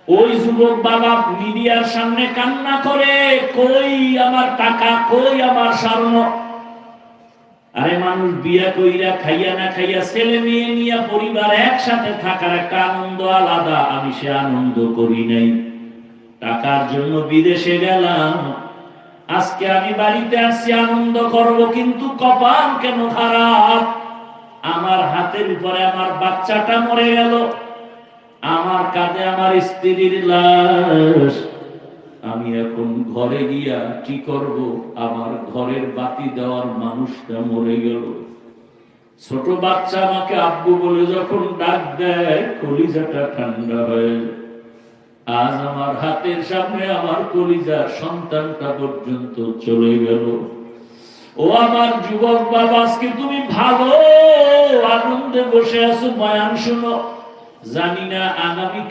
ওই যুবক বাবা মিডিয়ার সামনে কান্না করে, কই আমার টাকা, কই আমার স্বর্ণ। আরে মানুষ বিয়া কইরা খাইয়া না খাইয়া ছেলে মেয়ে নিয়ে পরিবার একসাথে থাকার একটা আনন্দ আলাদা, আমি সে আনন্দ করি নাই। টাকার জন্য বিদেশে গেলাম, আজকে আমি বাড়িতে আসছি আনন্দ করব, কিন্তু কপাল কেন খারাপ। আমার হাতের উপরে আমার বাচ্চাটা মরে গেল, আমার কাঁধে আমার স্ত্রীর লাশ। আমি এখন ঘরে গিয়া কি করব? আমার ঘরের বাতি দেওয়ার মানুষটা মরে গেল। ছোট বাচ্চা আমাকে আব্বু বলে যখন ডাক দেয়, কলিজাটা ঠান্ডা হয়ে যায়। আজ আমার হাতের সামনে আমার কলিজার সন্তানটা পর্যন্ত চলে গেল। ও আমার যুবক বাবা, আজকে তুমি ভালো আনন্দে বসে আছো, বয়ান শুনো। জানি না আগামী